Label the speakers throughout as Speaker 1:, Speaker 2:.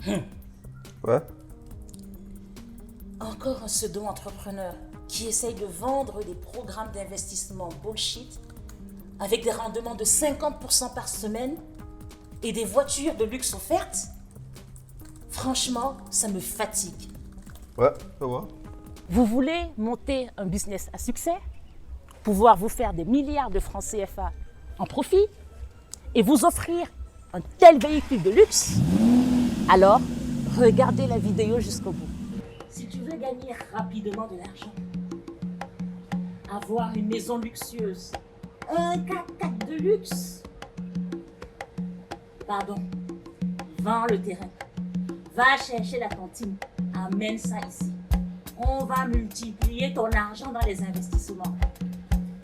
Speaker 1: Ouais.
Speaker 2: Encore un pseudo-entrepreneur qui essaye de vendre des programmes d'investissement bullshit avec des rendements de 50% par semaine et des voitures de luxe offertes. Franchement, ça me fatigue.
Speaker 1: Ouais, je vois.
Speaker 2: Vous voulez monter un business à succès, pouvoir vous faire des milliards de francs CFA en profit et vous offrir un tel véhicule de luxe? Alors, regardez la vidéo jusqu'au bout. Si tu veux gagner rapidement de l'argent, avoir une maison luxueuse, un 4x4 de luxe, pardon, vends le terrain, va chercher la cantine, amène ça ici. On va multiplier ton argent dans les investissements.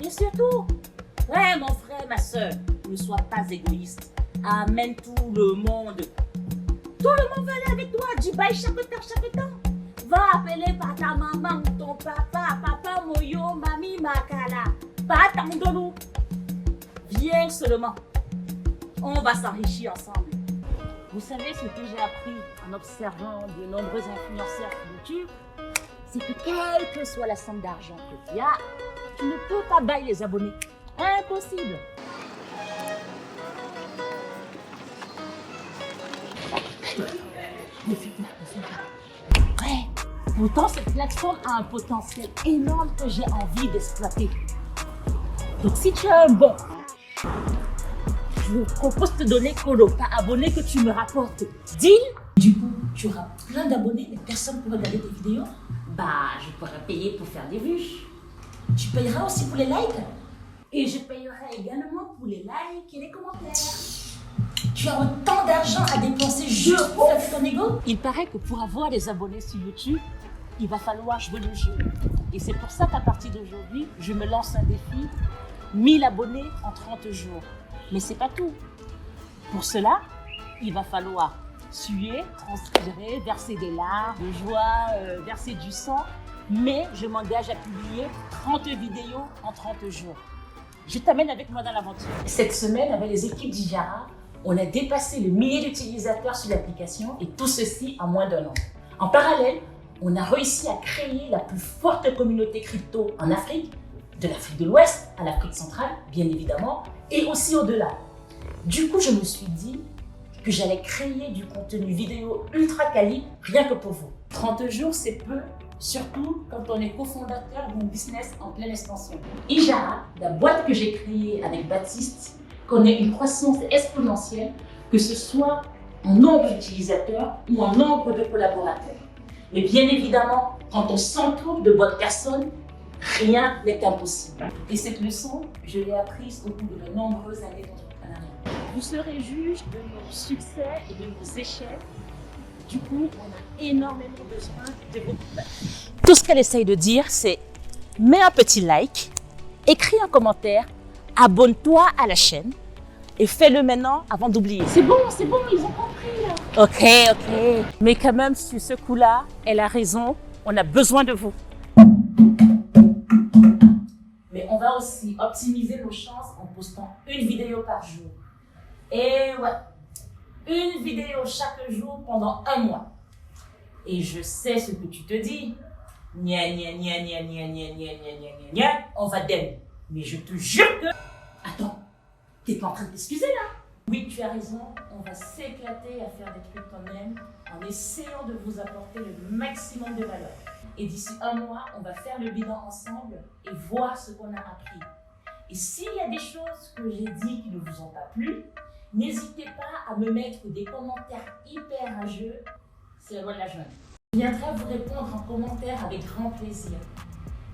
Speaker 2: Et surtout, ouais, mon frère, ma soeur, ne sois pas égoïste. Amène tout le monde. Tout le monde va aller avec toi. Du bail chaque temps. Va appeler par ta maman, ton papa, papa Moyo, mamie Makala. Pas Tandolou. Viens seulement. On va s'enrichir ensemble. Vous savez ce que j'ai appris en observant de nombreux influenceurs sur YouTube? C'est que quelle que soit la somme d'argent que tu as, tu ne peux pas bailler les abonnés. Impossible. Ouais. Pourtant, cette plateforme a un potentiel énorme que j'ai envie d'exploiter. Donc, si tu as un bon, je vous propose de te donner Colo, par abonné que tu me rapportes. Deal? Du coup, tu auras plein d'abonnés, mais personne pour regarder tes vidéos. Bah, je pourrais payer pour faire des vues. Tu payeras aussi pour les likes. Et je payerai également pour les likes et les commentaires. Tu as autant d'argent à dépenser juste pour faire ton ego. Il paraît que pour avoir des abonnés sur YouTube, il va falloir jouer le jeu. Et c'est pour ça qu'à partir d'aujourd'hui, je me lance un défi, 1000 abonnés en 30 jours. Mais c'est pas tout. Pour cela, il va falloir suer, transpirer, verser des larmes, de joie, verser du sang. Mais je m'engage à publier 30 vidéos en 30 jours. Je t'amène avec moi dans l'aventure. Cette semaine, avec les équipes d'Ijara, on a dépassé le millier d'utilisateurs sur l'application et tout ceci en moins d'1 an. En parallèle, on a réussi à créer la plus forte communauté crypto en Afrique, de l'Afrique de l'Ouest à l'Afrique centrale, bien évidemment, et aussi au-delà. Du coup, je me suis dit que j'allais créer du contenu vidéo ultra quali rien que pour vous. 30 jours, c'est peu, surtout quand on est cofondateur d'un business en pleine expansion. Ijara, la boîte que j'ai créée avec Baptiste, connaît une croissance exponentielle, que ce soit en nombre d'utilisateurs ou en nombre de collaborateurs. Mais bien évidemment, quand on s'entoure de bonnes personnes, rien n'est impossible. Et cette leçon, je l'ai apprise au cours de nombreuses années d'entrepreneuriat. Vous serez juge de nos succès et de nos échecs. Du coup, on a énormément besoin de vos feedbacks. Tout ce qu'elle essaye de dire, c'est mets un petit like, écris un commentaire, abonne-toi à la chaîne et fais-le maintenant avant d'oublier. C'est bon, ils ont compris là. Ok. Mais quand même, sur ce coup-là, elle a raison, on a besoin de vous. Mais on va aussi optimiser nos chances en postant une vidéo par jour. Et ouais, une vidéo chaque jour pendant 1 mois. Et je sais ce que tu te dis. Nya, on va d'elle. Mais je te jure que... Attends, t'es pas en train de t'excuser là? Oui, tu as raison, on va s'éclater à faire des trucs quand même en essayant de vous apporter le maximum de valeur. Et d'ici 1 mois, on va faire le bilan ensemble et voir ce qu'on a appris. Et s'il y a des choses que j'ai dit qui ne vous ont pas plu, n'hésitez pas à me mettre des commentaires hyper rageux. C'est la loi de la jungle. Je viendrai vous répondre en commentaire avec grand plaisir.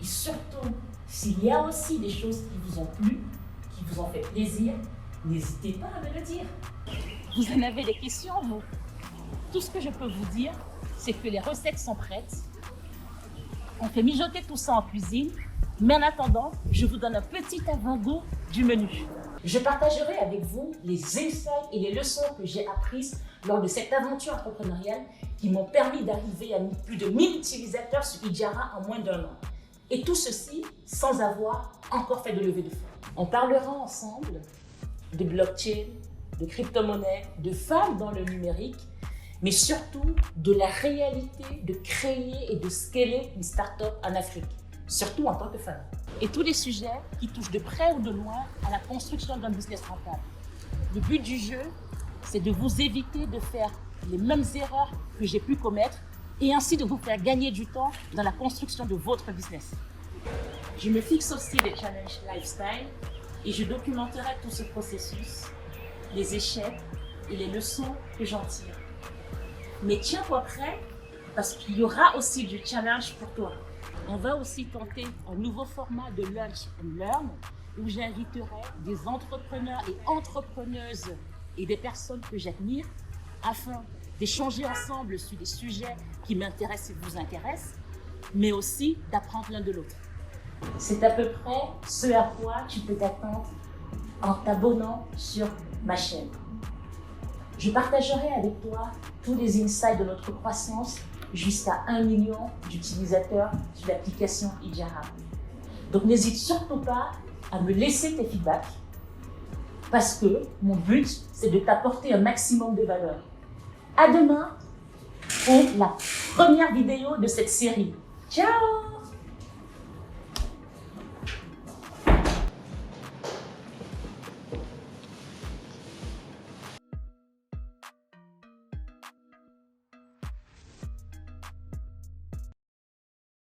Speaker 2: Et surtout, s'il y a aussi des choses qui vous ont plu, qui vous ont fait plaisir, n'hésitez pas à me le dire. Vous en avez des questions, vous? Tout ce que je peux vous dire, c'est que les recettes sont prêtes. On fait mijoter tout ça en cuisine. Mais en attendant, je vous donne un petit avant-goût du menu. Je partagerai avec vous les insights et les leçons que j'ai apprises lors de cette aventure entrepreneuriale qui m'ont permis d'arriver à plus de 1000 utilisateurs sur Ijara en moins d'1 an. Et tout ceci sans avoir encore fait de levée de fonds. On parlera ensemble de blockchain, de crypto-monnaie, de femmes dans le numérique mais surtout de la réalité de créer et de scaler une start-up en Afrique, surtout en tant que femme. Et tous les sujets qui touchent de près ou de loin à la construction d'un business rentable. Le but du jeu, c'est de vous éviter de faire les mêmes erreurs que j'ai pu commettre et ainsi de vous faire gagner du temps dans la construction de votre business. Je me fixe aussi des challenges lifestyle et je documenterai tout ce processus, les échecs et les leçons que j'en tire. Mais tiens-toi prêt parce qu'il y aura aussi du challenge pour toi. On va aussi tenter un nouveau format de Lunch and Learn où j'inviterai des entrepreneurs et entrepreneuses et des personnes que j'admire afin d'échanger ensemble sur des sujets qui m'intéressent et vous intéressent, mais aussi d'apprendre l'un de l'autre. C'est à peu près ce à quoi tu peux t'attendre en t'abonnant sur ma chaîne. Je partagerai avec toi tous les insights de notre croissance jusqu'à 1 million d'utilisateurs sur l'application Idjara. Donc n'hésite surtout pas à me laisser tes feedbacks parce que mon but, c'est de t'apporter un maximum de valeur. À demain pour la première vidéo de cette série. Ciao!